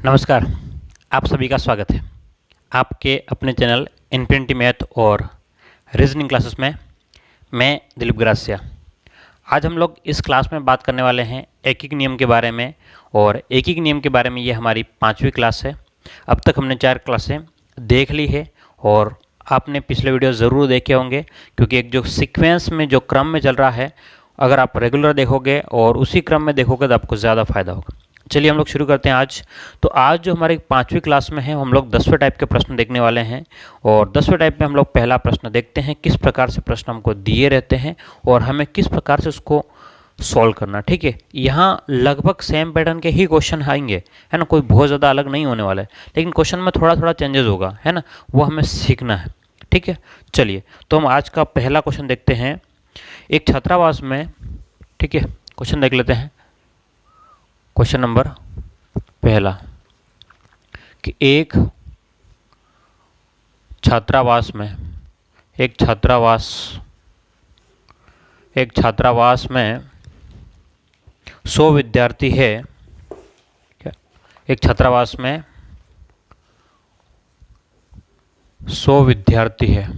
नमस्कार। आप सभी का स्वागत है आपके अपने चैनल इन्फिनिटी मैथ और रीजनिंग क्लासेस में। मैं दिलीप ग्रासिया। आज हम लोग इस क्लास में बात करने वाले हैं एकीक नियम के बारे में, और एकीक नियम के बारे में ये हमारी 5वीं क्लास है। अब तक हमने 4 क्लासें देख ली है और आपने पिछले वीडियो ज़रूर देखे होंगे, क्योंकि एक जो सीक्वेंस में जो क्रम में चल रहा है, अगर आप रेगुलर देखोगे और उसी क्रम में देखोगे तो आपको ज़्यादा फायदा होगा। चलिए हम लोग शुरू करते हैं आज। तो आज जो हमारी 5वीं क्लास में है, हम लोग 10वें टाइप के प्रश्न देखने वाले हैं। और 10वें टाइप में हम लोग पहला प्रश्न देखते हैं, किस प्रकार से प्रश्न हमको दिए रहते हैं और हमें किस प्रकार से उसको सॉल्व करना। ठीक है, यहाँ लगभग सेम पैटर्न के ही क्वेश्चन आएंगे, है ना, कोई बहुत ज़्यादा अलग नहीं होने वाला है, लेकिन क्वेश्चन में थोड़ा थोड़ा चेंजेस होगा, है ना, वो हमें सीखना है। ठीक है, चलिए तो हम आज का पहला क्वेश्चन देखते हैं। एक छात्रावास में, ठीक है, क्वेश्चन देख लेते हैं। क्वेश्चन नंबर पहला कि एक छात्रावास में 100 विद्यार्थी है। एक छात्रावास में 100 विद्यार्थी हैं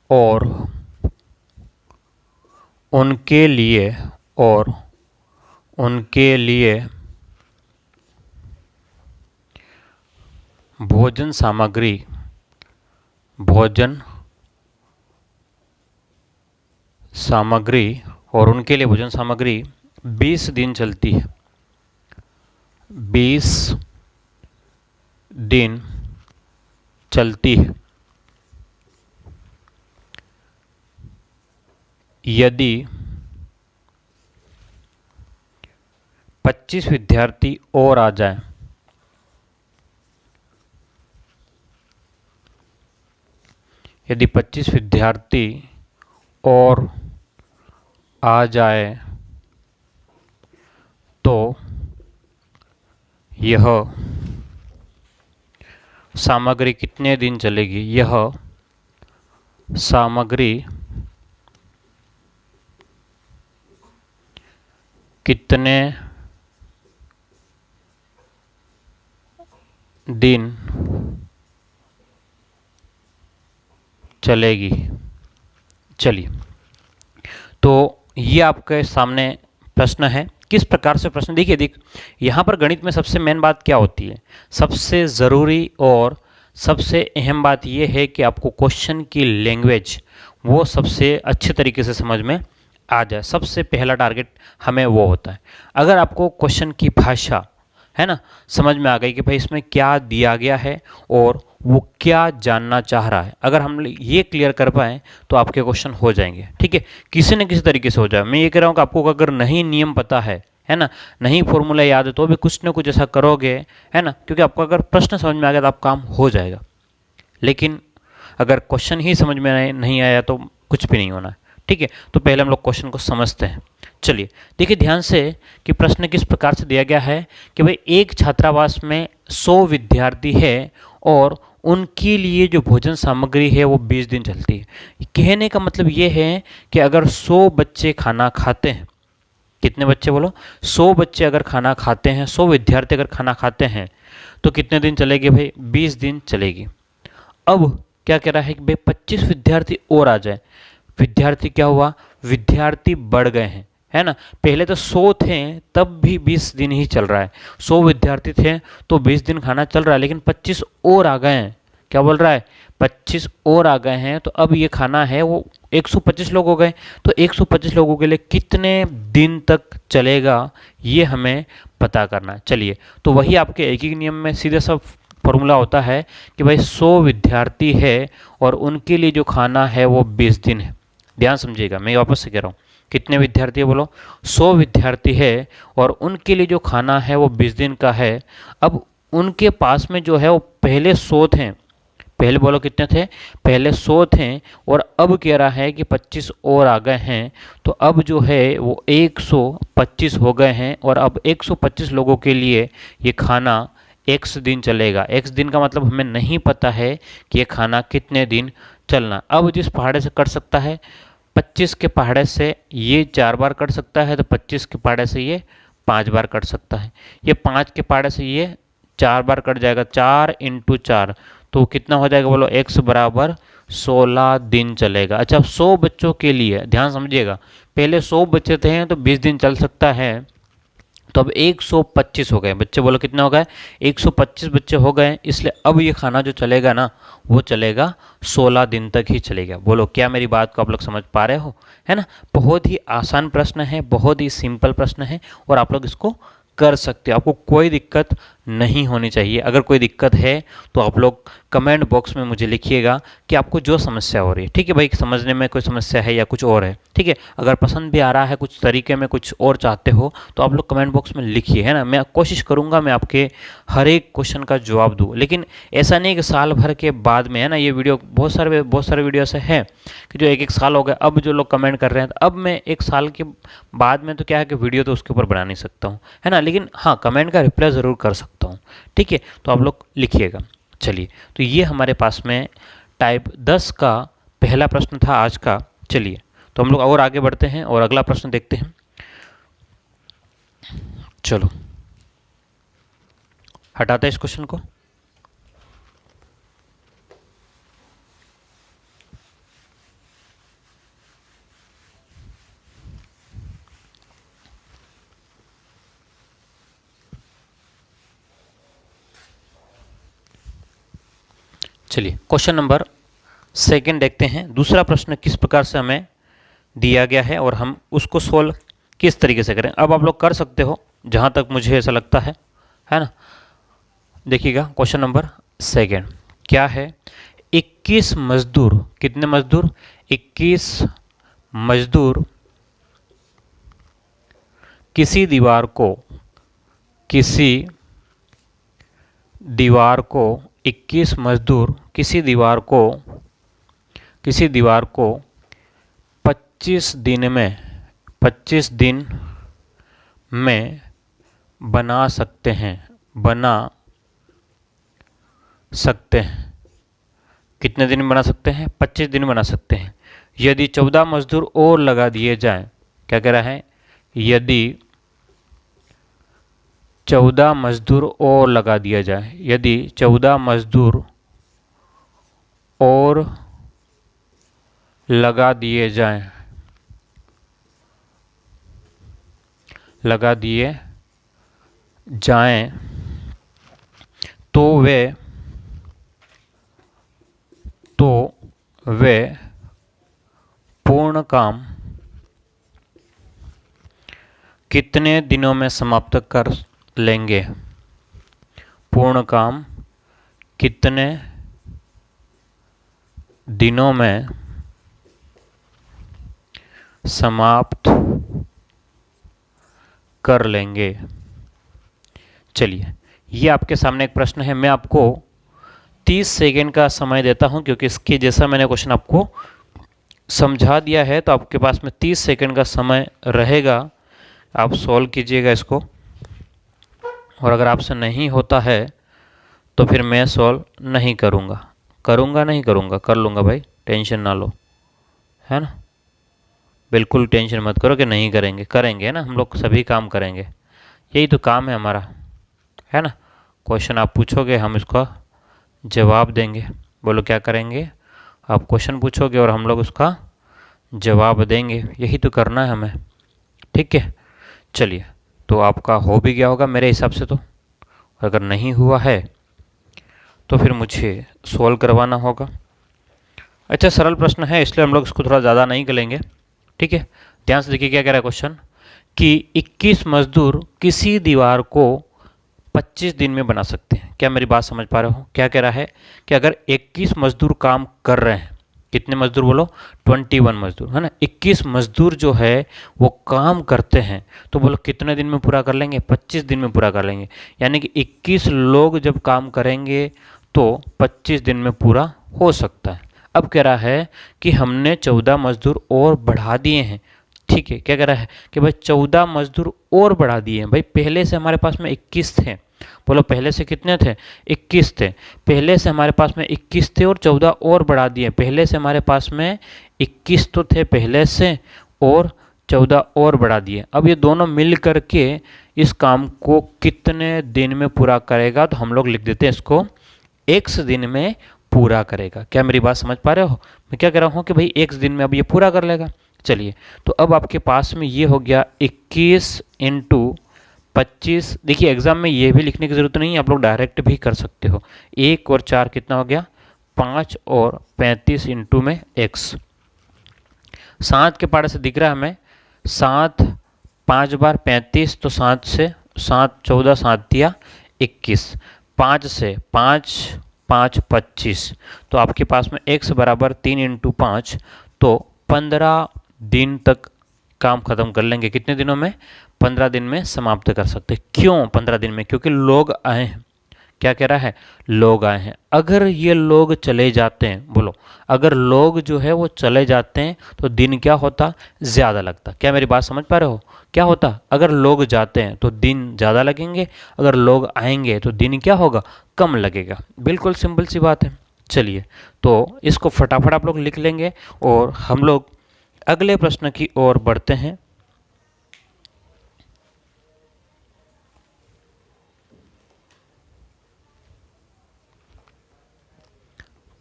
और उनके लिए भोजन सामग्री 20 दिन चलती है। 20 दिन चलती है। यदि 25 विद्यार्थी और आ जाए, तो यह सामग्री कितने दिन चलेगी? यह सामग्री कितने दिन चलेगी? चलिए, तो ये आपके सामने प्रश्न है। किस प्रकार से प्रश्न, देखिए यहाँ पर गणित में सबसे मेन बात क्या होती है, सबसे ज़रूरी और सबसे अहम बात ये है कि आपको क्वेश्चन की लैंग्वेज वो सबसे अच्छे तरीके से समझ में आ जाए। सबसे पहला टारगेट हमें वो होता है। अगर आपको क्वेश्चन की भाषा, है ना, समझ में आ गई कि भाई इसमें क्या दिया गया है और वो क्या जानना चाह रहा है, अगर हम ये क्लियर कर पाएँ तो आपके क्वेश्चन हो जाएंगे। ठीक है, किसी न किसी तरीके से हो जाए। मैं ये कह रहा हूँ कि आपको अगर नहीं नियम पता है ना, नहीं फॉर्मूला याद है, तो भी कुछ न कुछ ऐसा करोगे, है ना, क्योंकि आपको अगर प्रश्न समझ में आ गया तो आप काम हो जाएगा। लेकिन अगर क्वेश्चन ही समझ में नहीं आया तो कुछ भी नहीं होना है। ठीक है, तो पहले हम लोग क्वेश्चन को समझते हैं। चलिए देखिए ध्यान से कि प्रश्न किस प्रकार से दिया गया है कि भाई एक छात्रावास में 100 विद्यार्थी है और उनके लिए जो भोजन सामग्री है वो 20 दिन चलती है। कहने का मतलब ये है कि अगर 100 बच्चे खाना खाते हैं, कितने बच्चे बोलो? 100 बच्चे अगर खाना खाते हैं, 100 विद्यार्थी अगर खाना खाते हैं तो कितने दिन चलेगी भाई? 20 दिन चलेगी। अब क्या कह रहा है कि भाई 25 विद्यार्थी और आ जाए। विद्यार्थी क्या हुआ? विद्यार्थी बढ़ गए हैं, है ना। पहले तो 100 थे तब भी 20 दिन ही चल रहा है। 100 विद्यार्थी थे तो 20 दिन खाना चल रहा है, लेकिन 25 और आ गए हैं। क्या बोल रहा है? 25 और आ गए हैं, तो अब ये खाना है वो 125 लोग हो गए। तो 125 लोगों के लिए कितने दिन तक चलेगा ये हमें पता करना है। चलिए, तो वही आपके एकीक नियम में सीधे सा फॉर्मूला होता है कि भाई 100 विद्यार्थी है और उनके लिए जो खाना है वो 20 दिन है। ध्यान समझिएगा, मैं वापस से कह रहा हूँ, कितने विद्यार्थी है बोलो? 100 विद्यार्थी है और उनके लिए जो खाना है वो 20 दिन का है। अब उनके पास में जो है वो पहले 100 थे, पहले बोलो कितने थे? पहले 100 थे और अब कह रहा है कि 25 और आ गए हैं, तो अब जो है वो 125 हो गए हैं। और अब 125 लोगों के लिए ये खाना x दिन चलेगा। x दिन का मतलब हमें नहीं पता है कि ये खाना कितने दिन चलना। अब जिस पहाड़े से कट सकता है 25 के पहाड़े से ये 4 बार कट सकता है, तो 25 के पहाड़े से ये 5 बार कट सकता है। ये 5 के पहाड़े से ये 4 बार कट जाएगा, 4 × 4, तो कितना हो जाएगा बोलो, x बराबर 16 दिन चलेगा। अच्छा, 100 बच्चों के लिए ध्यान समझिएगा, पहले 100 बच्चे थे तो 20 दिन चल सकता है, तो अब 125 हो गए बच्चे, बोलो कितने हो गए, 125 बच्चे हो गए, इसलिए अब ये खाना जो चलेगा ना वो चलेगा 16 दिन तक ही चलेगा। बोलो क्या मेरी बात को आप लोग समझ पा रहे हो, है ना। बहुत ही आसान प्रश्न है, बहुत ही सिंपल प्रश्न है, और आप लोग इसको कर सकते हो, आपको कोई दिक्कत नहीं होनी चाहिए। अगर कोई दिक्कत है तो आप लोग कमेंट बॉक्स में मुझे लिखिएगा कि आपको जो समस्या हो रही है, ठीक है भाई, समझने में कोई समस्या है या कुछ और है, ठीक है। अगर पसंद भी आ रहा है, कुछ तरीके में कुछ और चाहते हो तो आप लोग कमेंट बॉक्स में लिखिए, है ना। मैं कोशिश करूँगा मैं आपके हर एक क्वेश्चन का जवाब दूँ, लेकिन ऐसा नहीं कि साल भर के बाद में, है ना। ये वीडियो बहुत सारे वीडियो ऐसे हैं कि जो 1-1 साल हो गए, अब जो लोग कमेंट कर रहे हैं, तो अब मैं 1 साल के बाद में तो क्या है कि वीडियो तो उसके ऊपर बना नहीं सकता हूँ, है ना, लेकिन हाँ कमेंट का रिप्लाई ज़रूर कर सकता हूँ, ठीक है। तो आप लोग लिखिएगा। चलिए, तो ये हमारे पास में टाइप 10 का पहला प्रश्न था आज का। चलिए, तो हम लोग और आगे बढ़ते हैं और अगला प्रश्न देखते हैं। चलो, हटाते हैं इस क्वेश्चन को। चलिए, क्वेश्चन नंबर 2 देखते हैं। दूसरा प्रश्न किस प्रकार से हमें दिया गया है और हम उसको सोल्व किस तरीके से करें। अब आप लोग कर सकते हो जहाँ तक मुझे ऐसा लगता है ना। देखिएगा, क्वेश्चन नंबर 2 क्या है, 21 मजदूर, कितने मजदूर, 21 मजदूर किसी दीवार को 21 मजदूर किसी दीवार को 25 दिन में बना सकते हैं। कितने दिन में बना सकते हैं, 25 दिन में बना सकते हैं। यदि 14 मजदूर और लगा दिए जाएं, क्या कह रहा है, यदि 14 मजदूर और लगा दिया जाए, यदि 14 मजदूर और लगा दिए जाएं तो वे पूर्ण काम कितने दिनों में समाप्त कर लेंगे। पूर्ण काम कितने दिनों में समाप्त कर लेंगे। चलिए, ये आपके सामने एक प्रश्न है। मैं आपको 30 सेकेंड का समय देता हूं, क्योंकि इसके जैसा मैंने क्वेश्चन आपको समझा दिया है, तो आपके पास में 30 सेकेंड का समय रहेगा। आप सॉल्व कीजिएगा इसको, और अगर आपसे नहीं होता है तो फिर मैं सॉल्व नहीं करूँगा, कर लूँगा भाई, टेंशन ना लो, है ना। बिल्कुल टेंशन मत करो कि नहीं करेंगे, है ना। हम लोग सभी काम करेंगे, यही तो काम है हमारा, है ना। क्वेश्चन आप पूछोगे, हम इसका जवाब देंगे। बोलो क्या करेंगे, आप क्वेश्चन पूछोगे और हम लोग उसका जवाब देंगे, यही तो करना है हमें, ठीक है। चलिए, तो आपका हो भी गया होगा मेरे हिसाब से, तो अगर नहीं हुआ है तो फिर मुझे सोल्व करवाना होगा। अच्छा, सरल प्रश्न है, इसलिए हम लोग इसको थोड़ा ज़्यादा नहीं करेंगे, ठीक है। ध्यान से देखिए क्या कह रहा है क्वेश्चन, कि 21 मजदूर किसी दीवार को 25 दिन में बना सकते हैं। क्या मेरी बात समझ पा रहे हो, क्या कह रहा है कि अगर 21 मजदूर काम कर रहे हैं, कितने मजदूर बोलो, 21 मजदूर, है ना। 21 मजदूर जो है वो काम करते हैं, तो बोलो कितने दिन में पूरा कर लेंगे, 25 दिन में पूरा कर लेंगे। यानी कि 21 लोग जब काम करेंगे तो 25 दिन में पूरा हो सकता है। अब कह रहा है कि हमने 14 मजदूर और बढ़ा दिए हैं, ठीक है। क्या कह रहा है कि भाई 14 मजदूर और बढ़ा दिए हैं। भाई पहले से हमारे पास में 21 थे, बोलो पहले से कितने थे, 21 थे। पहले से हमारे पास में 21 थे और 14 और बढ़ा दिए। पहले से हमारे पास में 21 तो थे पहले से और 14 और बढ़ा दिए। अब ये दोनों मिल करके इस काम को कितने दिन में पूरा करेगा, तो हम लोग लिख देते हैं इसको x दिन में पूरा करेगा। क्या मेरी बात समझ पा रहे हो? मैं क्या कह रहा हूँ कि भाई x दिन में अब ये पूरा कर लेगा। चलिए, तो अब आपके पास में ये हो गया 21 इंटू 25। देखिए एग्जाम में ये भी लिखने की ज़रूरत नहीं है, आप लोग डायरेक्ट भी कर सकते हो। 1 और 4 कितना हो गया? 5 और 35 इंटू में x। 7 के पारे से दिख रहा है हमें 7 5 बार 35, तो 7 से 7 14 7 दिया 21, 5 से 5 5 25, तो आपके पास में x बराबर 3 इंटू 5, तो 15 दिन तक काम खत्म कर लेंगे। कितने दिनों में? 15 दिन में समाप्त कर सकते। क्यों 15 दिन में? क्योंकि लोग आए हैं। क्या कह रहा है? लोग आए हैं। अगर ये लोग चले जाते हैं, बोलो, अगर लोग जो है वो चले जाते हैं तो दिन क्या होता? ज़्यादा लगता। क्या मेरी बात समझ पा रहे हो? क्या होता? अगर लोग जाते हैं तो दिन ज़्यादा लगेंगे, अगर लोग आएंगे तो दिन क्या होगा? कम लगेगा। बिल्कुल सिंपल सी बात है। चलिए, तो इसको फटाफट आप लोग लिख लेंगे और हम लोग अगले प्रश्न की ओर बढ़ते हैं।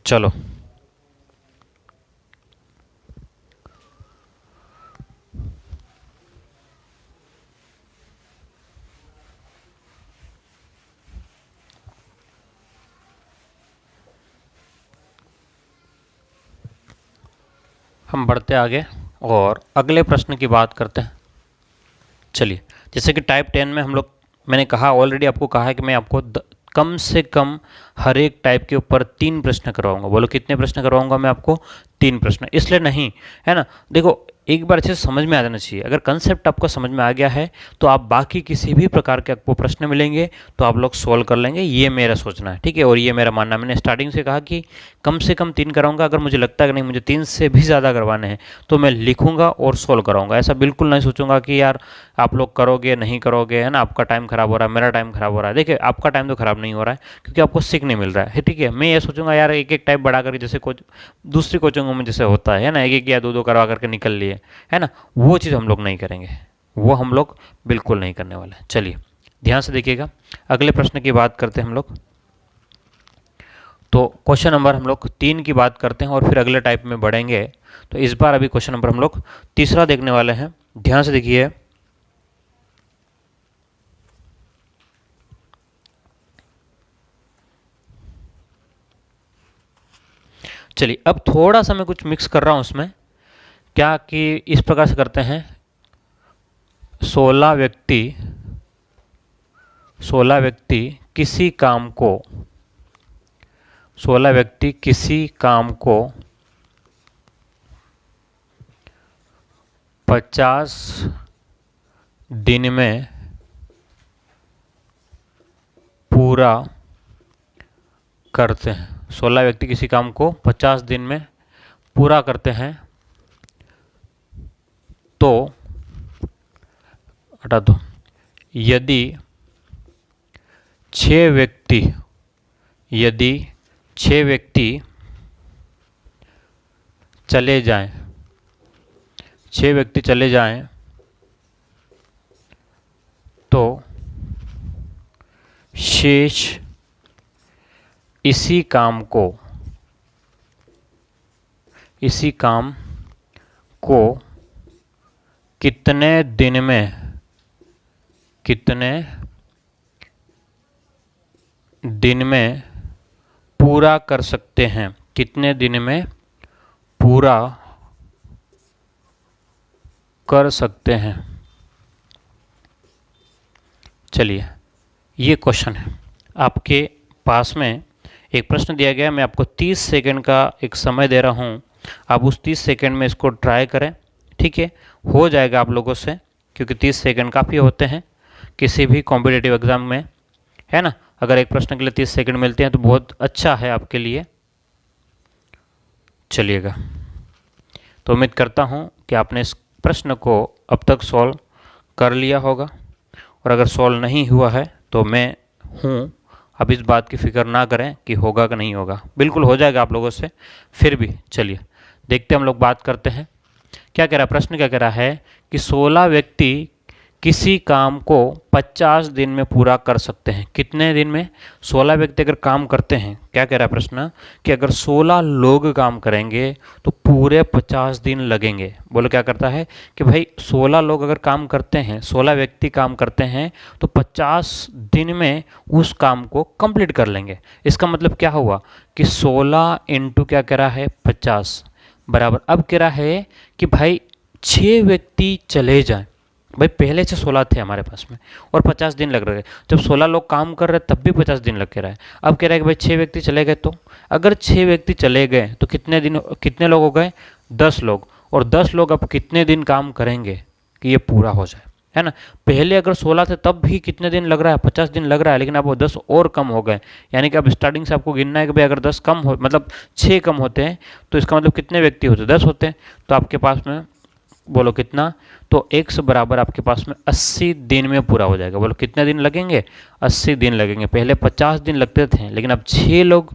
चलो, हम बढ़ते आगे और अगले प्रश्न की बात करते हैं। चलिए, जैसे कि टाइप 10 में हम लोग, मैंने कहा ऑलरेडी, आपको कहा है कि मैं आपको कम से कम हर एक टाइप के ऊपर 3 प्रश्न करवाऊंगा। बोलो कितने प्रश्न करवाऊंगा मैं आपको? 3 प्रश्न। इसलिए नहीं है ना, देखो एक बार अच्छे से समझ में आ जाना चाहिए। अगर कंसेप्ट आपको समझ में आ गया है तो आप बाकी किसी भी प्रकार के आपको प्रश्न मिलेंगे तो आप लोग सोल्व कर लेंगे, ये मेरा सोचना है, ठीक है। और ये मेरा मानना, मैंने स्टार्टिंग से कहा कि कम से कम 3 कराऊंगा। अगर मुझे लगता है कि नहीं मुझे 3 से भी ज़्यादा करवाने हैं तो मैं लिखूंगा और सोल्व कराऊंगा। ऐसा बिल्कुल नहीं सोचूंगा कि यार आप लोग करोगे नहीं करोगे, है ना, आपका टाइम खराब हो रहा है, मेरा टाइम खराब हो रहा है। देखिए आपका टाइम तो खराब नहीं हो रहा है क्योंकि आपको सीखने मिल रहा है, ठीक है। मैं ये सोचूंगा यार एक एक टाइप बढ़ा करके, जैसे कोच दूसरी कोचिंगों में जैसे होता है ना, एक एक या दो करवा करके निकल लिए, है ना, वो चीज़ हम लोग नहीं करेंगे, वो हम लोग बिल्कुल नहीं करने वाले। चलिए ध्यान से देखिएगा, अगले प्रश्न की बात करते हैं हम लोग। तो क्वेश्चन नंबर हम लोग 3 की बात करते हैं और फिर अगले टाइप में बढ़ेंगे। तो इस बार अभी क्वेश्चन नंबर हम लोग तीसरा देखने वाले हैं। ध्यान से देखिए, चलिए अब थोड़ा सा मैं कुछ मिक्स कर रहा हूं उसमें, क्या कि इस प्रकार से करते हैं। 16 व्यक्ति किसी काम को 16 व्यक्ति किसी काम को 50 दिन में पूरा करते हैं। 16 व्यक्ति किसी काम को 50 दिन में पूरा करते हैं, तो हटा दो, यदि 6 व्यक्ति चले जाएं, 6 व्यक्ति चले जाएं तो शेष इसी काम को कितने दिन में पूरा कर सकते हैं? कितने दिन में पूरा कर सकते हैं? चलिए ये क्वेश्चन है, आपके पास में एक प्रश्न दिया गया है। मैं आपको 30 सेकंड का एक समय दे रहा हूं, आप उस 30 सेकंड में इसको ट्राई करें, ठीक है। हो जाएगा आप लोगों से, क्योंकि 30 सेकंड काफ़ी होते हैं किसी भी कॉम्पिटिटिव एग्जाम में, है ना। अगर एक प्रश्न के लिए 30 सेकंड मिलते हैं तो बहुत अच्छा है आपके लिए। चलिएगा, तो उम्मीद करता हूं कि आपने इस प्रश्न को अब तक सॉल्व कर लिया होगा, और अगर सॉल्व नहीं हुआ है तो मैं हूँ, अब इस बात की फिक्र ना करें कि होगा कि नहीं होगा, बिल्कुल हो जाएगा आप लोगों से। फिर भी चलिए देखते हम लोग बात करते हैं। क्या कह रहा है प्रश्न, क्या कह रहा है कि 16 व्यक्ति किसी काम को 50 दिन में पूरा कर सकते हैं। कितने दिन में? 16 व्यक्ति अगर काम करते हैं, क्या कह रहा है प्रश्न कि अगर 16 लोग काम करेंगे तो पूरे 50 दिन लगेंगे। बोलो क्या करता है कि भाई 16 लोग अगर काम करते हैं, 16 व्यक्ति काम करते हैं तो 50 दिन में उस काम को कंप्लीट कर लेंगे। इसका मतलब क्या हुआ कि 16 इंटू क्या कह रहा है 50 बराबर, अब कह रहा है कि भाई 6 व्यक्ति चले जाएं। भाई पहले से 16 थे हमारे पास में और 50 दिन लग रहे, जब 16 लोग काम कर रहे तब भी 50 दिन लग के रहा है। अब कह रहा है कि भाई 6 व्यक्ति चले गए, तो अगर 6 व्यक्ति चले गए तो कितने दिन, कितने लोग हो गए? 10 लोग। और 10 लोग अब कितने दिन काम करेंगे कि ये पूरा हो जाए, है ना। पहले अगर 16 थे तब भी कितने दिन लग रहा है? 50 दिन लग रहा है, लेकिन अब वो 10 और कम हो गए। यानी कि अब स्टार्टिंग से आपको गिनना है कि भाई अगर 10 कम हो, मतलब 6 कम होते हैं तो इसका मतलब कितने व्यक्ति होते? 10 होते हैं। तो आपके पास में बोलो कितना, तो x बराबर आपके पास में 80 दिन में पूरा हो जाएगा। बोलो कितने दिन लगेंगे? 80 दिन लगेंगे। पहले 50 दिन लगते थे, लेकिन अब 6 लोग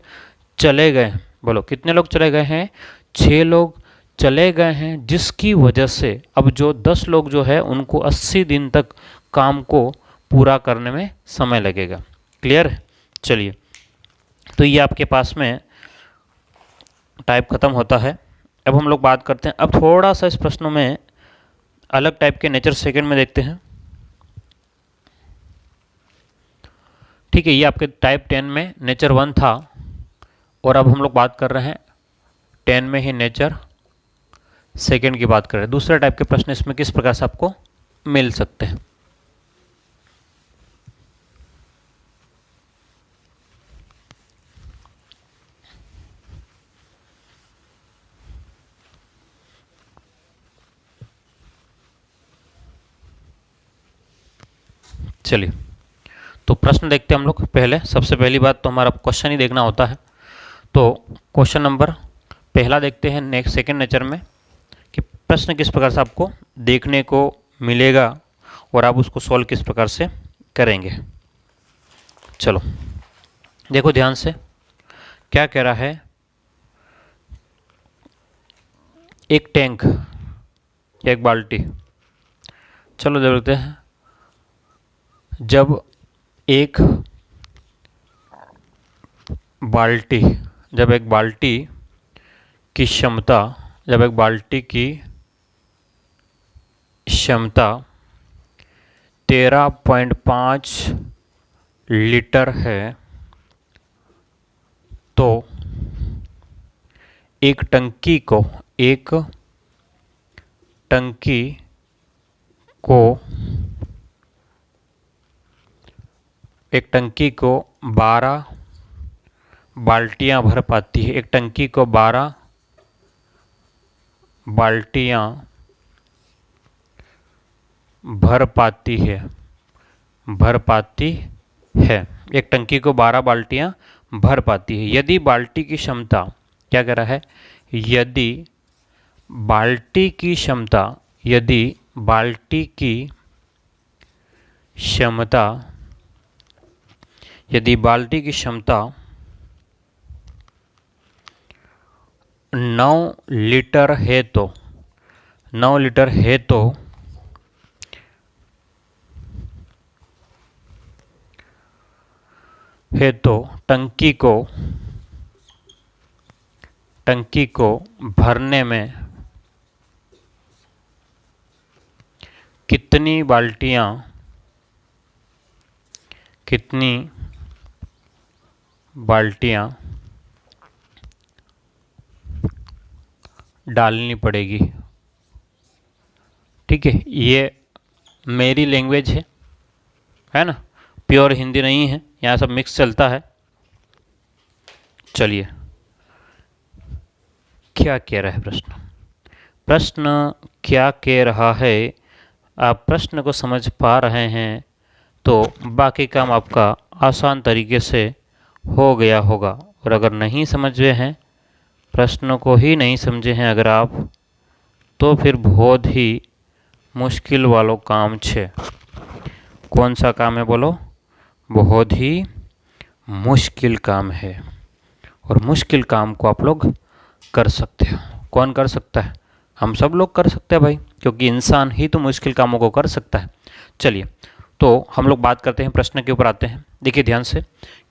चले गए। बोलो कितने लोग चले गए हैं? 6 लोग चले गए हैं, जिसकी वजह से अब जो 10 लोग जो है उनको 80 दिन तक काम को पूरा करने में समय लगेगा। क्लियर है? चलिए, तो ये आपके पास में टाइप खत्म होता है। अब हम लोग बात करते हैं, अब थोड़ा सा इस प्रश्नों में अलग टाइप के नेचर सेकंड में देखते हैं। ठीक है, ये आपके टाइप 10 में नेचर 1 था और अब हम लोग बात कर रहे हैं 10 में ही नेचर सेकंड की बात कर रहे हैं। दूसरे टाइप के प्रश्न इसमें किस प्रकार से आपको मिल सकते हैं। चलिए, तो प्रश्न देखते हैं हम लोग। पहले सबसे पहली बात तो हमारा क्वेश्चन ही देखना होता है। तो क्वेश्चन नंबर पहला देखते हैं नेक्स्ट सेकंड नेचर में कि प्रश्न किस प्रकार से आपको देखने को मिलेगा और आप उसको सॉल्व किस प्रकार से करेंगे। चलो देखो ध्यान से, क्या कह रहा है, एक टैंक, एक बाल्टी। चलो देखते हैं, जब एक बाल्टी की क्षमता, जब एक बाल्टी की क्षमता 13.5 लीटर है, तो एक टंकी को 12 बाल्टियां भर पाती है। एक टंकी को 12 बाल्टियां भर पाती है। एक टंकी को 12 बाल्टियां भर पाती है। यदि बाल्टी की क्षमता, क्या कह रहा है, यदि बाल्टी की क्षमता 9 लीटर है तो 9 लीटर है तो टंकी को भरने में कितनी बाल्टियां डालनी पड़ेगी। ठीक है, ये मेरी लैंग्वेज है ना, प्योर हिंदी नहीं है, यहाँ सब मिक्स चलता है। चलिए, क्या कह रहा है प्रश्न क्या कह रहा है, आप प्रश्न को समझ पा रहे हैं तो बाकी काम आपका आसान तरीके से हो गया होगा। और अगर नहीं समझे हैं, प्रश्न को ही नहीं समझे हैं अगर आप, तो फिर बहुत ही मुश्किल वालों काम छे। कौन सा काम है बोलो? बहुत ही मुश्किल काम है, और मुश्किल काम को आप लोग कर सकते हो। कौन कर सकता है? हम सब लोग कर सकते हैं भाई, क्योंकि इंसान ही तो मुश्किल कामों को कर सकता है। चलिए, तो हम लोग बात करते हैं, प्रश्न के ऊपर आते हैं। देखिए ध्यान से,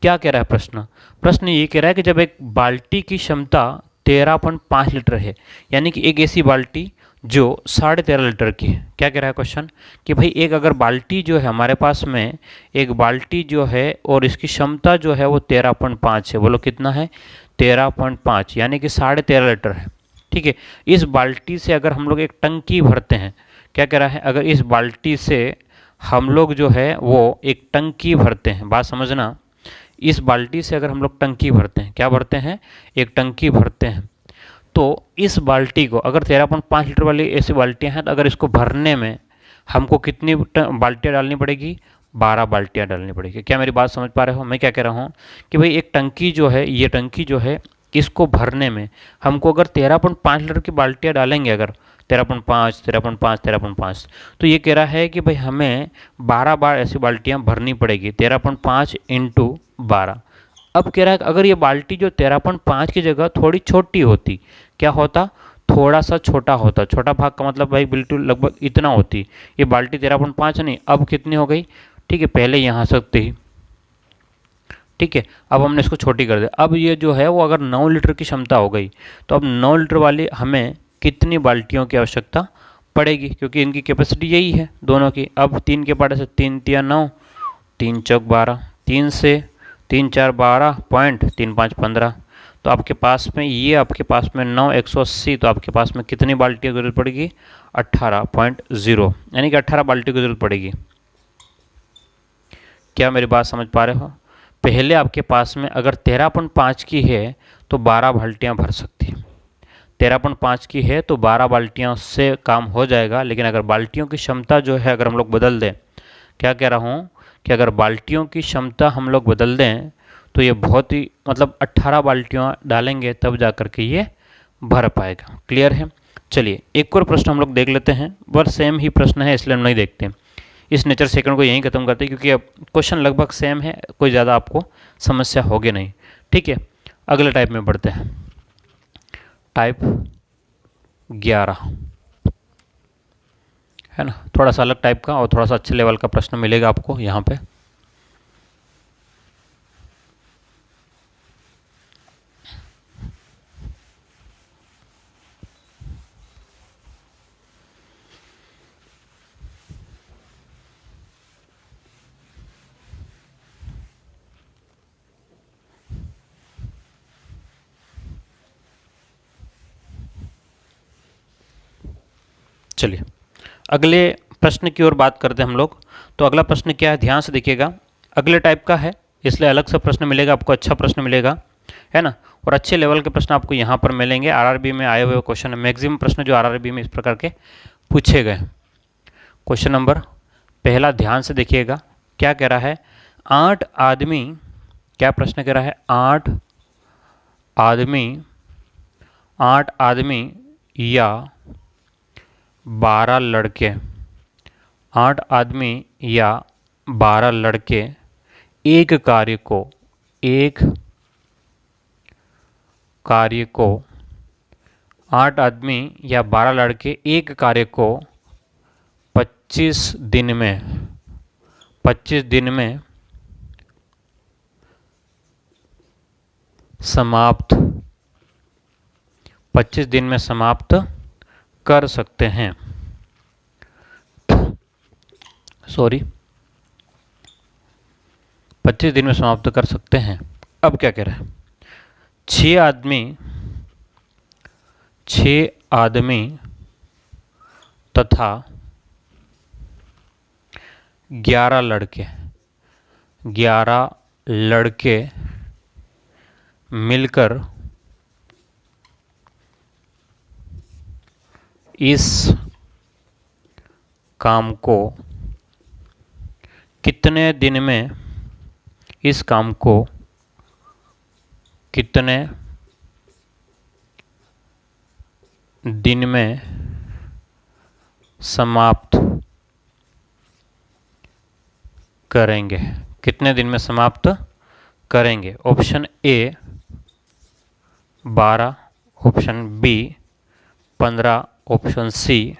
क्या कह रहा है प्रश्न? प्रश्न ये कह रहा है कि जब एक बाल्टी की क्षमता 13.5 लीटर है, यानी कि एक ऐसी बाल्टी जो 13.5 लीटर की है। क्या कह रहा है क्वेश्चन? कि भाई एक अगर बाल्टी जो है हमारे पास में, एक बाल्टी जो है और इसकी क्षमता जो है वो 13.5 है। बोलो कितना है? 13.5, यानी कि 13.5 लीटर है। ठीक है, इस बाल्टी से अगर हम लोग एक टंकी भरते हैं, क्या कह रहा है? अगर इस बाल्टी से हम लोग जो है वो एक टंकी भरते हैं, बात समझना, इस बाल्टी से अगर हम लोग टंकी भरते हैं, क्या भरते हैं? एक टंकी भरते हैं। तो इस बाल्टी को अगर 13.5 लीटर वाली ऐसी बाल्टियां हैं, तो अगर इसको भरने में हमको कितनी बाल्टियां डालनी पड़ेगी? 12 बाल्टियां डालनी पड़ेगी। क्या मेरी बात समझ पा रहे हो? मैं क्या कह रहा हूँ कि भाई एक टंकी जो है, ये टंकी जो है, इसको भरने में हमको अगर 13.5 लीटर की बाल्टियां डालेंगे, अगर 13.5, 13.5, 13.5, तो ये कह रहा है कि भाई हमें 12 बार ऐसी बाल्टियां भरनी पड़ेगी। 13.5 इंटू 12। अब कह रहा है कि अगर ये बाल्टी जो 13.5 की जगह थोड़ी छोटी होती, क्या होता? थोड़ा सा छोटा होता। छोटा भाग का मतलब भाई बिल्कुल लगभग इतना होती। ये बाल्टी 13.5 नहीं, अब कितनी हो गई? ठीक है, पहले यहाँ से ही, ठीक है, अब हमने इसको छोटी कर दिया। अब ये जो है वो अगर 9 लीटर की क्षमता हो गई, तो अब 9 लीटर वाली हमें कितनी बाल्टियों की आवश्यकता पड़ेगी? क्योंकि इनकी कैपेसिटी यही है दोनों की। अब 3 के पाटे से 3 तिया 9, 3 चौक 12, 3 से 3 4 12 पॉइंट 3 5 15। तो आपके पास में ये, आपके पास में 9 180, तो आपके पास में कितनी बाल्टियों की जरूरत पड़ेगी? 18.0, यानी कि 18 बाल्टियों की जरूरत पड़ेगी। क्या मेरी बात समझ पा रहे हो? पहले आपके पास में अगर 13.5 की है तो 12 बाल्टियाँ भर सकती है। 13.5 की है तो 12 बाल्टियों से काम हो जाएगा। लेकिन अगर बाल्टियों की क्षमता जो है अगर हम लोग बदल दें, क्या कह रहा हूँ कि अगर बाल्टियों की क्षमता हम लोग बदल दें, तो ये बहुत ही मतलब 18 बाल्टियाँ डालेंगे तब जा कर के ये भर पाएगा। क्लियर है? चलिए एक और प्रश्न हम लोग देख लेते हैं। बस सेम ही प्रश्न है, इसलिए हम नहीं देखते। इस नेचर सेकंड को यहीं खत्म करते हैं, क्योंकि अब क्वेश्चन लगभग सेम है, कोई ज़्यादा आपको समस्या होगी नहीं। ठीक है, अगले टाइप में बढ़ते हैं। टाइप 11 है ना, थोड़ा सा अलग टाइप का और थोड़ा सा अच्छे लेवल का प्रश्न मिलेगा आपको यहाँ पे। चलिए अगले प्रश्न की ओर बात करते हैं हम लोग। तो अगला प्रश्न क्या है, ध्यान से देखिएगा। अगले टाइप का है, इसलिए अलग सा प्रश्न मिलेगा आपको, अच्छा प्रश्न मिलेगा, है ना। और अच्छे लेवल के प्रश्न आपको यहाँ पर मिलेंगे। आरआरबी में आए हुए क्वेश्चन है, मैक्सिमम प्रश्न जो आरआरबी में इस प्रकार के पूछे गए। क्वेश्चन नंबर पहला ध्यान से देखिएगा, क्या कह रहा है? 8 आदमी, क्या प्रश्न कह रहा है? 8 आदमी या 12 लड़के, 8 आदमी या 12 लड़के एक कार्य को 8 आदमी या 12 लड़के एक कार्य को 25 दिन में समाप्त 25 दिन में समाप्त कर सकते हैं। सॉरी, 25 दिन में समाप्त कर सकते हैं। अब क्या कह रहा है? 6 आदमी तथा 11 लड़के मिलकर इस काम को कितने दिन में समाप्त करेंगे? कितने दिन में समाप्त करेंगे? Option A 12, option B 15, option C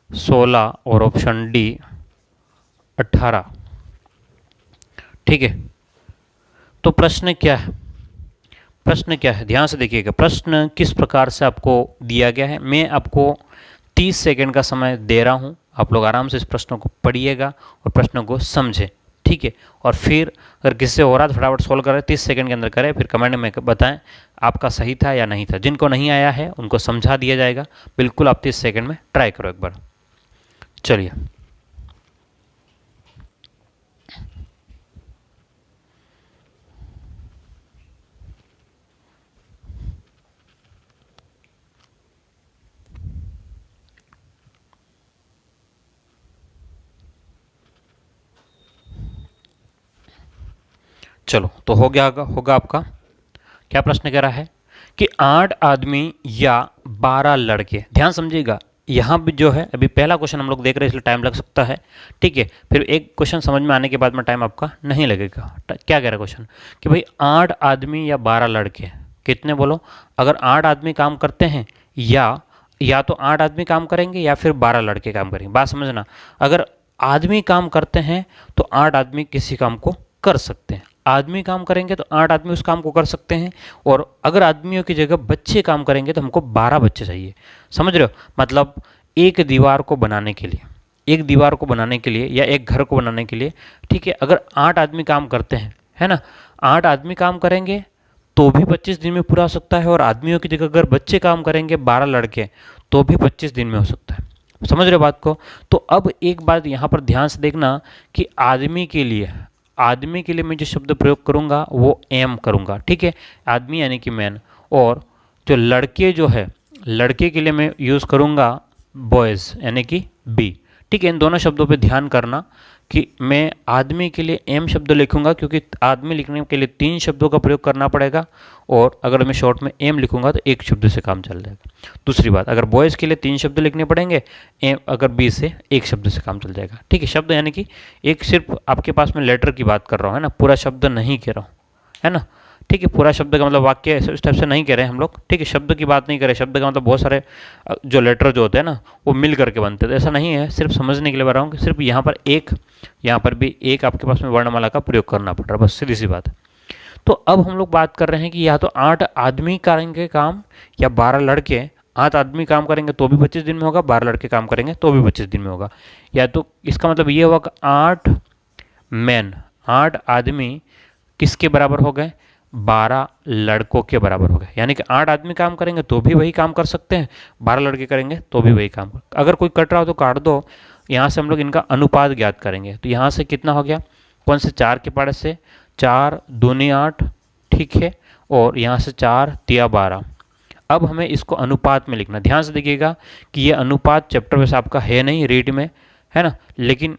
16 और ऑप्शन डी 18। ठीक है, तो प्रश्न क्या है? प्रश्न क्या है, ध्यान से देखिएगा। प्रश्न किस प्रकार से आपको दिया गया है, मैं आपको 30 सेकंड का समय दे रहा हूं। आप लोग आराम से इस प्रश्नों को पढ़िएगा और प्रश्नों को समझें। ठीक है, और फिर अगर किसी से हो रहा है तो फटाफट सोल्व करें, 30 सेकंड के अंदर करें, फिर कमेंट में बताएं आपका सही था या नहीं था। जिनको नहीं आया है उनको समझा दिया जाएगा। बिल्कुल आप 30 सेकंड में ट्राई करो एक बार। चलिए, चलो तो हो गया होगा आपका। क्या प्रश्न कह रहा है कि 8 आदमी या 12 लड़के, ध्यान समझिएगा। यहाँ भी जो है, अभी पहला क्वेश्चन हम लोग देख रहे हैं इसलिए टाइम लग सकता है। ठीक है, फिर एक क्वेश्चन समझ में आने के बाद में टाइम आपका नहीं लगेगा। क्या कह रहा है क्वेश्चन कि भाई 8 आदमी या 12 लड़के, कितने बोलो? अगर 8 आदमी काम करते हैं या तो 8 आदमी काम करेंगे या फिर 12 लड़के काम करेंगे। बात समझना, अगर आदमी काम करते हैं तो 8 आदमी किसी काम को कर सकते हैं। आदमी काम करेंगे तो 8 आदमी उस काम को कर सकते हैं। और अगर आदमियों की जगह बच्चे काम करेंगे तो हमको 12 बच्चे चाहिए। समझ रहे हो? मतलब एक दीवार को बनाने के लिए या एक घर को बनाने के लिए, ठीक है, अगर 8 आदमी काम करते हैं, है ना, 8 आदमी काम करेंगे तो भी 25 दिन में पूरा हो सकता है। और आदमियों की जगह अगर बच्चे काम करेंगे 12 लड़के, तो भी 25 दिन में हो सकता है। समझ रहे हो बात को? तो अब एक बात यहाँ पर ध्यान से देखना कि आदमी के लिए मैं जो शब्द प्रयोग करूंगा वो एम करूंगा। ठीक है, आदमी यानी कि मैन। और जो लड़के जो है, लड़के के लिए मैं यूज़ करूंगा बॉयज़ यानी कि बी। ठीक है, इन दोनों शब्दों पे ध्यान करना कि मैं आदमी के लिए एम शब्द लिखूंगा क्योंकि आदमी लिखने के लिए 3 शब्दों का प्रयोग करना पड़ेगा। और अगर मैं शॉर्ट में एम लिखूंगा तो एक शब्द से काम चल जाएगा। दूसरी बात, अगर बॉयज़ के लिए 3 शब्द लिखने पड़ेंगे, एम अगर बी से एक शब्द से काम चल जाएगा। ठीक है, शब्द यानी कि एक सिर्फ आपके पास में लेटर की बात कर रहा हूँ, है ना, पूरा शब्द नहीं कह रहा हूँ, है ना। ठीक है, पूरा शब्द का मतलब वाक्य इस टाइप से नहीं कह रहे हैं हम लोग। ठीक है, शब्द की बात नहीं कर रहे। शब्द का मतलब बहुत सारे जो लेटर जो होते हैं ना वो मिल करके बनते हैं, तो ऐसा नहीं है। सिर्फ समझने के लिए बता रहा हूँ कि सिर्फ यहाँ पर भी एक आपके पास में वर्णमाला का प्रयोग करना पड़ रहा है, बस सीधी सी बात है। तो अब हम लोग बात कर रहे हैं कि या तो 8 आदमी करेंगे काम या 12 लड़के। 8 आदमी काम करेंगे तो भी 25 दिन में होगा, 12 लड़के काम करेंगे तो भी 25 दिन में होगा। या तो इसका मतलब ये हुआ कि 8 आदमी किसके बराबर हो गए? 12 लड़कों के बराबर हो गए। यानी कि 8 आदमी काम करेंगे तो भी वही काम कर सकते हैं, 12 लड़के करेंगे तो भी वही काम। अगर कोई कट रहा हो तो काट दो। यहाँ से हम लोग इनका अनुपात ज्ञात करेंगे। तो यहाँ से कितना हो गया? कौन से 4 के पाड़े से? 4 दूनी 8, ठीक है, और यहाँ से 4 तिया 12। अब हमें इसको अनुपात में लिखना। ध्यान से देखिएगा कि ये अनुपात चैप्टर वैसे आपका है नहीं, रीड में है ना, लेकिन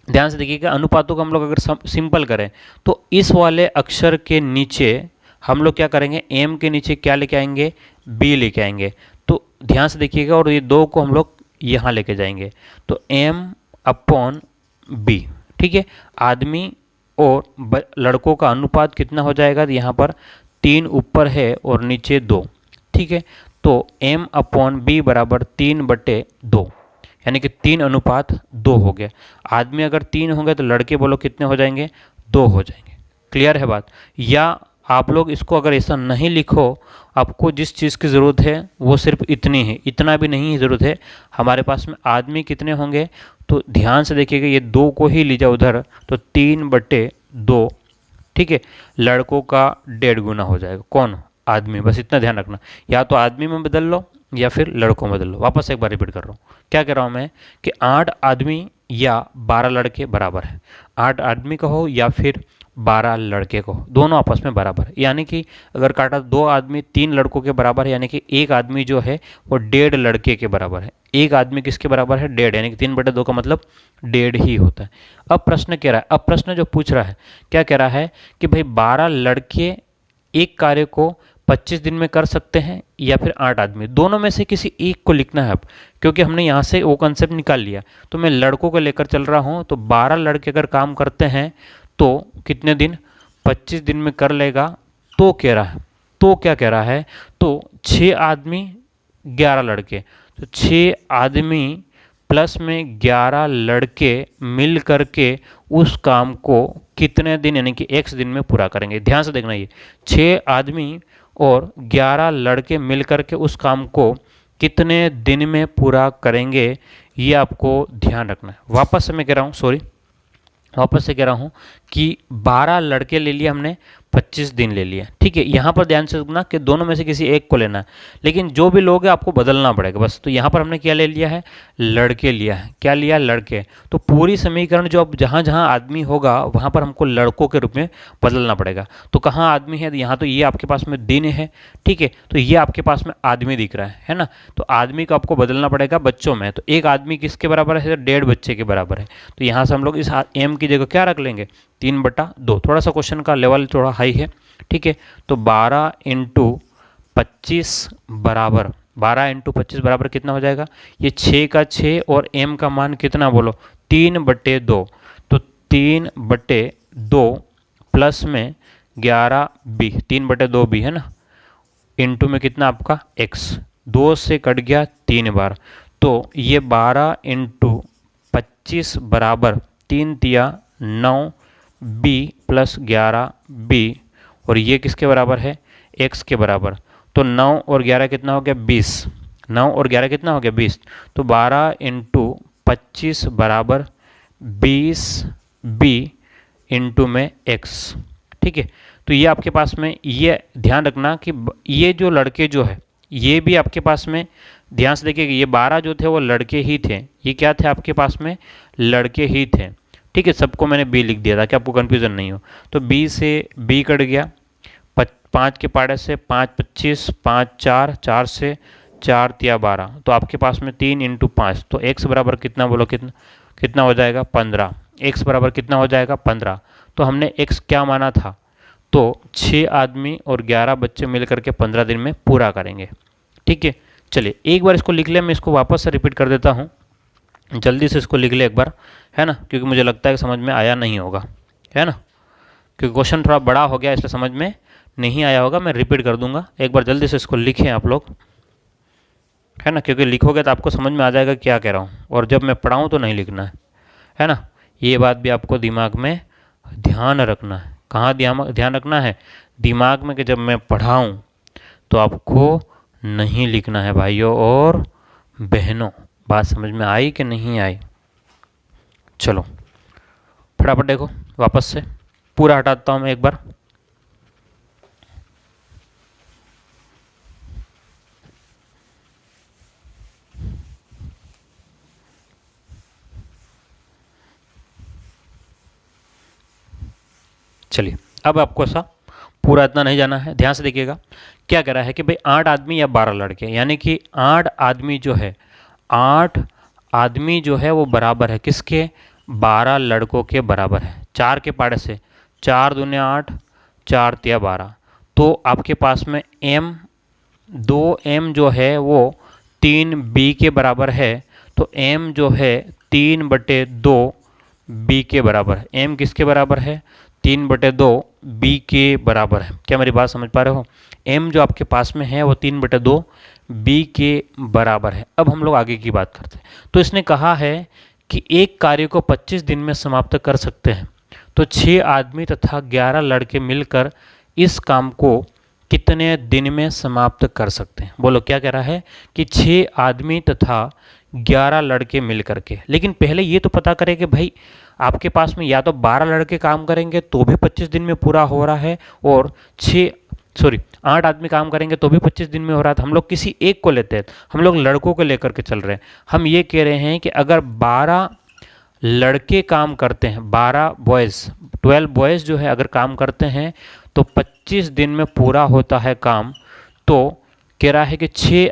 ध्यान से देखिएगा अनुपातों को हम लोग अगर सिंपल करें तो इस वाले अक्षर के नीचे हम लोग क्या करेंगे? एम के नीचे क्या लेके आएंगे? बी लेके आएंगे। तो ध्यान से देखिएगा, और ये 2 को हम लोग यहाँ लेके जाएंगे, तो एम अपॉन बी। ठीक है, आदमी और लड़कों का अनुपात कितना हो जाएगा? तो यहाँ पर 3 ऊपर है और नीचे 2। ठीक है, तो m अपॉन बी बराबर 3/2, यानी कि 3 अनुपात 2 हो गया। आदमी अगर 3 होंगे तो लड़के बोलो कितने हो जाएंगे? 2 हो जाएंगे। क्लियर है बात? या आप लोग इसको अगर ऐसा नहीं लिखो, आपको जिस चीज़ की ज़रूरत है वो सिर्फ इतनी है, इतना भी नहीं ज़रूरत है। हमारे पास में आदमी कितने होंगे? तो ध्यान से देखिएगा, ये 2 को ही लीजिए उधर, तो 3/2। ठीक है, लड़कों का 1.5 गुना हो जाएगा। कौन? आदमी। बस इतना ध्यान रखना, या तो आदमी में बदल लो या फिर लड़कों में बदल लो। वापस एक बार रिपीट कर रहा हूँ, क्या कह रहा हूँ मैं कि 8 आदमी या 12 लड़के बराबर है। 8 आदमी का हो या फिर 12 लड़के को, दोनों आपस में बराबर है। यानी कि अगर काटा 2 आदमी 3 लड़कों के बराबर है, यानी कि एक आदमी जो है वो 1.5 लड़के के बराबर है। एक आदमी किसके बराबर है? 1.5, यानी कि 3/2 का मतलब 1.5 ही होता है। अब प्रश्न कह रहा है, अब प्रश्न जो पूछ रहा है क्या कह रहा है कि भाई 12 लड़के एक कार्य को 25 दिन में कर सकते हैं या फिर 8 आदमी, दोनों में से किसी एक को लिखना है। अब क्योंकि हमने यहाँ से वो कंसेप्ट निकाल लिया, तो मैं लड़कों को लेकर चल रहा हूँ। तो 12 लड़के अगर काम करते हैं तो कितने दिन? 25 दिन में कर लेगा। तो कह रहा है, तो क्या कह रहा है? तो 6 आदमी 11 लड़के, तो 6 आदमी प्लस में 11 लड़के मिल करके उस काम को कितने दिन यानी कि x दिन में पूरा करेंगे। ध्यान से देखना, ये 6 आदमी और 11 लड़के मिल करके उस काम को कितने दिन में पूरा करेंगे, ये आपको ध्यान रखना है। वापस से मैं कह रहा हूँ, वापस से कह रहा हूँ कि 12 लड़के ले लिए हमने, 25 दिन ले लिया। ठीक है, यहाँ पर ध्यान से रखना कि दोनों में से किसी एक को लेना है, लेकिन जो भी लोग हैं आपको बदलना पड़ेगा बस। तो यहाँ पर हमने क्या ले लिया है, लड़के लिया है। क्या लिया, लड़के। तो पूरी समीकरण जो अब जहाँ जहाँ आदमी होगा वहाँ पर हमको लड़कों के रूप में बदलना पड़ेगा। तो कहाँ आदमी है, यहाँ तो ये आपके पास में दिन है। ठीक है, तो ये आपके पास में आदमी दिख रहा है ना। तो आदमी को आपको बदलना पड़ेगा बच्चों में। तो एक आदमी किसके बराबर है, 1.5 बच्चे के बराबर है। तो यहाँ से हम लोग इस एम की जगह क्या रख लेंगे, 3/2। थोड़ा सा क्वेश्चन का लेवल थोड़ा हाई है। ठीक है, तो 12 × 25 बराबर 12 × 25 बराबर कितना हो जाएगा, ये 6 का 6 और m का मान कितना बोलो, 3/2। तो 3/2 प्लस में 11b, 3/2b है ना, इंटू में कितना आपका x, 2 से कट गया 3 बार। तो ये 12 × 25 बराबर 3 तिया 9b प्लस 11b, और ये किसके बराबर है, x के बराबर। तो 9 और 11 कितना हो गया, 20। 9 और 11 कितना हो गया, 20। तो 12 × 25 बराबर 20b इंटू में x। ठीक है, तो ये आपके पास में, ये ध्यान रखना कि ये जो लड़के जो है ये भी आपके पास में, ध्यान से देखिए, ये 12 जो थे वो लड़के ही थे। ये क्या थे आपके पास में, लड़के ही थे। ठीक है, सबको मैंने बी लिख दिया ताकि आपको कन्फ्यूज़न नहीं हो। तो बी से बी कट गया, 5 के पाड़े से 5 25, 5 4, 4 से 4 तिया 12। तो आपके पास में 3 × 5, तो x बराबर कितना बोलो, कितना हो जाएगा, 15। x बराबर कितना हो जाएगा, 15। तो हमने x क्या माना था, तो 6 आदमी और 11 बच्चे मिल करके 15 दिन में पूरा करेंगे। ठीक है, चलिए एक बार इसको लिख ले, मैं इसको वापस से रिपीट कर देता हूँ, जल्दी से इसको लिख ले एक बार, है ना, क्योंकि मुझे लगता है कि समझ में आया नहीं होगा, है ना, क्योंकि क्वेश्चन थोड़ा बड़ा हो गया इसलिए समझ में नहीं आया होगा। मैं रिपीट कर दूंगा, एक बार जल्दी से इसको लिखें आप लोग, है ना, क्योंकि लिखोगे तो आपको समझ में आ जाएगा क्या कह रहा हूँ, और जब मैं पढ़ाऊँ तो नहीं लिखना है ना। ये बात भी आपको दिमाग में ध्यान रखना है। कहाँ ध्यान रखना है, दिमाग में, कि जब मैं पढ़ाऊँ तो आपको नहीं लिखना है भाइयों और बहनों। बात समझ में आई कि नहीं आई, चलो फटाफट देखो, वापस से पूरा हटाता हूँ मैं एक बार। चलिए, अब आपको ऐसा पूरा इतना नहीं जाना है, ध्यान से देखिएगा। क्या कह रहा है कि भाई 8 आदमी या 12 लड़के, यानी कि 8 आदमी जो है, 8 आदमी जो है वो बराबर है किसके, 12 लड़कों के बराबर है। 4 के पाड़े से 4 दूने 8, 4 तिया 12। तो आपके पास में m जो है वो 3b के बराबर है। तो m जो है 3/2 b के बराबर है। m किसके बराबर है, 3/2 b के बराबर है। क्या मेरी बात समझ पा रहे हो, m जो आपके पास में है वो 3/2 b के बराबर है। अब हम लोग आगे की बात करते हैं। तो इसने कहा है कि एक कार्य को 25 दिन में समाप्त कर सकते हैं। तो 6 आदमी तथा 11 लड़के मिलकर इस काम को कितने दिन में समाप्त कर सकते हैं। बोलो क्या कह रहा है कि 6 आदमी तथा 11 लड़के मिल करके। लेकिन पहले ये तो पता करें कि भाई आपके पास में या तो 12 लड़के काम करेंगे तो भी 25 दिन में पूरा हो रहा है, और 8 आदमी काम करेंगे तो भी 25 दिन में हो रहा था। हम लोग किसी एक को लेते हैं, हम लोग लड़कों को लेकर के चल रहे हैं। हम ये कह रहे हैं कि अगर 12 लड़के काम करते हैं, 12 बॉयज़ जो है अगर काम करते हैं तो 25 दिन में पूरा होता है काम। तो कह रहा है कि 6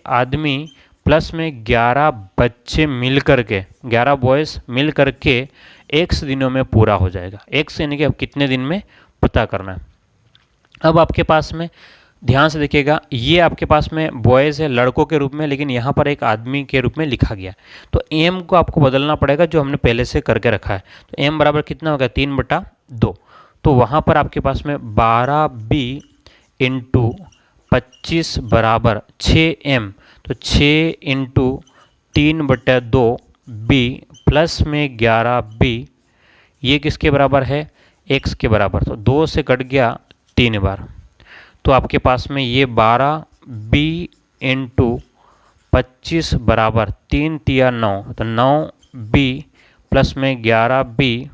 आदमी प्लस में 11 बच्चे मिल करके, 11 बॉयज़ मिल करके x दिनों में पूरा हो जाएगा। x यानी कि अब कितने दिन में पता करना है। अब आपके पास में ध्यान से देखिएगा, ये आपके पास में बॉयज़ है लड़कों के रूप में, लेकिन यहाँ पर एक आदमी के रूप में लिखा गया। तो m को आपको बदलना पड़ेगा जो हमने पहले से करके रखा है। तो m बराबर कितना होगा, 3/2। तो वहाँ पर आपके पास में 12b इंटू 25 बराबर 6m, तो 6 इंटू 3/2 b प्लस में 11b, ये किसके बराबर है, x के बराबर। तो 2 से कट गया 3 बार, तो आपके पास में ये 12b इंटू 25 बराबर 3 तिया 9, तो 9b प्लस में 11b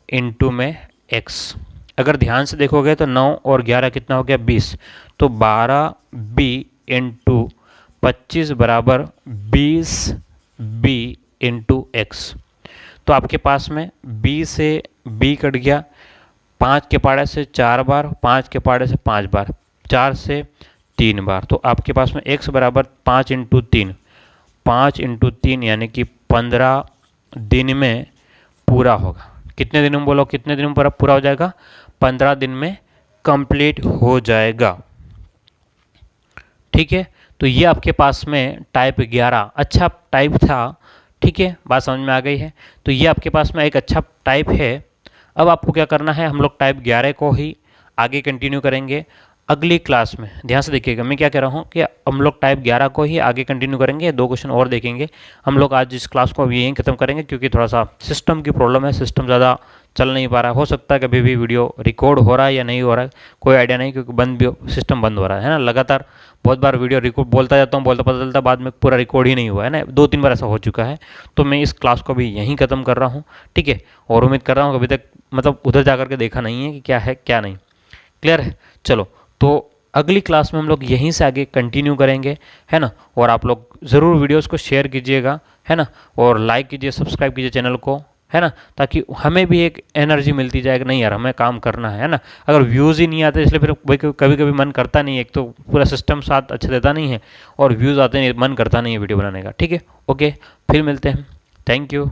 इंटू में x। अगर ध्यान से देखोगे तो 9 और 11 कितना हो गया, 20, तो 12b इंटू 25 बराबर 20b इंटू x। तो आपके पास में b से b कट गया, 5 के पाड़े से 4 बार, 5 के पाड़े से 5 बार, 4 से 3 बार, तो आपके पास में x बराबर 5 इंटू 3, 5 इंटू 3 यानी कि 15 दिन में पूरा होगा। कितने दिन में बोलो, कितने दिन में पूरा हो जाएगा, 15 दिन में कंप्लीट हो जाएगा। ठीक है, तो ये आपके पास में टाइप 11 अच्छा टाइप था। ठीक है, बात समझ में आ गई है। तो ये आपके पास में एक अच्छा टाइप है। अब आपको क्या करना है, हम लोग टाइप 11 को ही आगे कंटिन्यू करेंगे अगली क्लास में। ध्यान से देखिएगा, मैं क्या कह रहा हूँ कि हम लोग टाइप 11 को ही आगे कंटिन्यू करेंगे, 2 क्वेश्चन और देखेंगे। हम लोग आज इस क्लास को अभी यहीं खत्म करेंगे, क्योंकि थोड़ा सा सिस्टम की प्रॉब्लम है, सिस्टम ज़्यादा चल नहीं पा रहा है। हो सकता है कभी भी वीडियो रिकॉर्ड हो रहा है या नहीं हो रहा है, कोई आइडिया नहीं, क्योंकि सिस्टम बंद हो रहा है ना। लगातार बहुत बार वीडियो रिकॉर्ड बोलता जाता हूँ, बोलता पता चलता बाद में पूरा रिकॉर्ड ही नहीं हुआ है ना, 2-3 बार ऐसा हो चुका है। तो मैं इस क्लास को भी यहीं ख़त्म कर रहा हूँ। ठीक है, और उम्मीद कर रहा हूँ अभी तक मतलब उधर जा करके देखा नहीं है कि क्या है क्या नहीं। क्लियर है, चलो तो अगली क्लास में हम लोग यहीं से आगे कंटिन्यू करेंगे, है ना। और आप लोग ज़रूर वीडियोस को शेयर कीजिएगा, है ना, और लाइक कीजिए, सब्सक्राइब कीजिए चैनल को, है ना, ताकि हमें भी एक एनर्जी मिलती जाए कि नहीं यार हमें काम करना है ना। अगर व्यूज़ ही नहीं आते, इसलिए फिर कभी कभी मन करता नहीं है, एक तो पूरा सिस्टम साथ अच्छा देता नहीं है और व्यूज़ आते नहीं, मन करता नहीं है वीडियो बनाने का। ठीक है, ओके, फिर मिलते हैं, थैंक यू।